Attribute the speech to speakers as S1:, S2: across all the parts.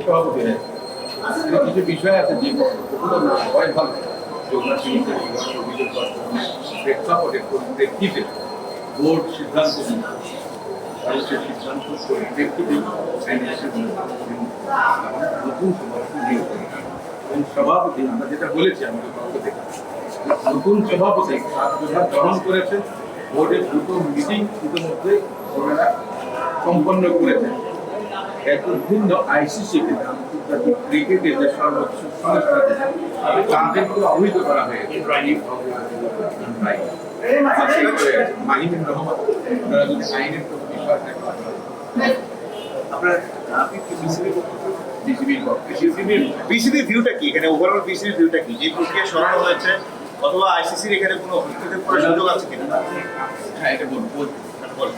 S1: সভাপতি হয়েছে কিছু বিষয় আছে যেগুলো সবাই ভালো যেগুলো প্রেক্ষাপটের পরিপ্রেক্ষিতে বোর্ড সিদ্ধান্ত নিয়ে ভারতের সিদ্ধান্ত পরিপ্রেক্ষিতে নতুন সভাপতি নিয়োগ করে এবং সভাপতি আমরা যেটা বলেছি আমাদের পক্ষ থেকে নতুন সভাপতি কার্যভার গ্রহণ করেছেন বোর্ডের দুটো মিটিং ইতিমধ্যে ওনারা সম্পন্ন করেছেন এত ভিন্ন আইসিসিকে আন্তর্জাতিক ক্রিকেটের যে সর্বোচ্চ সংস্থা তাদেরকে অবহিত করা হয়েছে মাহিনুর রহমান ওনারা যদি আইনের প্রতি বিশ্বাস
S2: আপনার আপনি কি বিসিবির ভিউটা কি এখানে ওভারঅল বিসিবির ভিউটা কি যে প্রক্রিয়া সরানো হয়েছে অথবা আইসিসির এখানে কোনো হস্তক্ষেপ করার সুযোগ আছে কিনা?
S1: হ্যাঁ এটা বলবো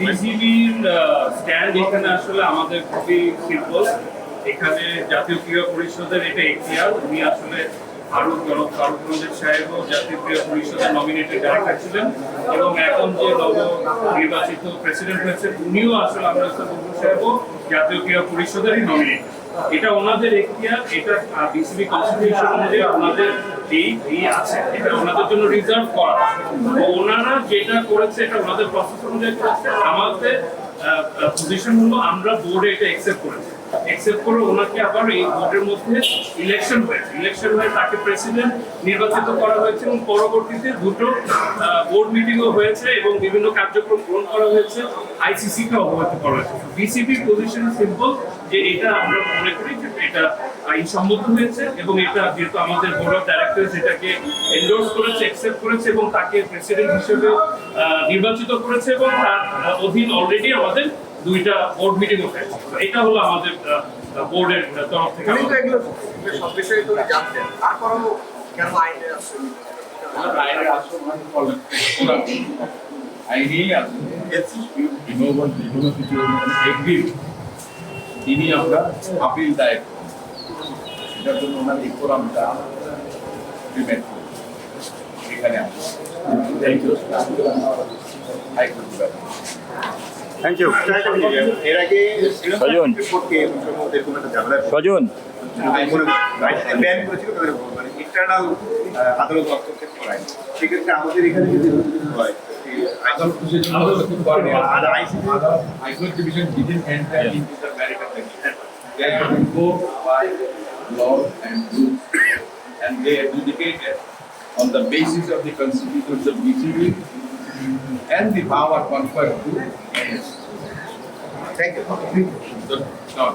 S3: বিসিবির স্ট্যান্ড এখানে আসলে আমাদের খুবই সিম্পল। এখানে জাতীয় ক্রীড়া পরিষদের এটা এখতিয়ার। উনি আসলে ফারুক রঞ্জিত সাহেবও জাতীয় ক্রীড়া পরিষদের নমিনেটেড ডাইরেক্টর ছিলেন এবং এখন যে নব নির্বাচিত প্রেসিডেন্ট হয়েছে উনিও আসলে আমরা সাহেবও জাতীয় ক্রীড়া পরিষদেরই নমিনেট। এটা ওনাদের এখতিয়ার, এটা বিসিবি কনস্টিটিউশন অনুযায়ী ওনাদের এই আছে, এটা ওনাদের জন্য রিজার্ভ করা। ওনারা যেটা করেছে এটা ওনাদের প্রসেস অনুযায়ী করেছে। আমাদের পজিশন হলো আমরা বোর্ডে এটা অ্যাকসেপ্ট করে ওনাকে আবার এই বোর্ডের মধ্যে ইলেকশন হয়ে তাকে প্রেসিডেন্ট নির্বাচিত করা হয়েছে এবং পরবর্তীতে দুটো বোর্ড মিটিংও হয়েছে এবং বিভিন্ন কার্যক্রম গ্রহণ করা হয়েছে, আইসিসিকে অবগত করা হয়েছে। বিসিবি পজিশন সিম্পল যে এটা আমরা মনে করি যে এটা আইনসম্মত হয়েছে এবং এটা যেহেতু আমাদের বোর্ড অফ ডাইরেক্টরস এটাকে এন্ডোর্স করেছে, অ্যাকসেপ্ট করেছে এবং তাকে প্রেসিডেন্ট হিসেবে নির্বাচিত করেছে এবং তার অধীন অলরেডি আমাদের দুইটা বোর্ড মিটিং হয়েছে। এটা হলো আমাদের বোর্ডের তরফ থেকে।
S2: সব বিষয়ে তো জানতেন, তারপরেও কেন আইনে আসছে?
S1: আইনেই আছে তিনি আমরা আপিল দায়ের এটার জন্য ওনার এই ফোরামটা প্রিভেন্ট এখানে আসছে।
S4: Thank you.
S2: এর আগে
S4: সজন। সজন
S2: ব্যান করেছিল তাদের মানে ইন্টারনাল আদালত হস্তক্ষেপ করায়, সেক্ষেত্রে আমাদের এখানে যদি হয়
S1: আদালত high court division didn't enter into the marital section. They have to go by law and rules, and they adjudicated on the basis of the constitution of BCB and the power conferred to NS.
S2: Thank you.
S1: So, now,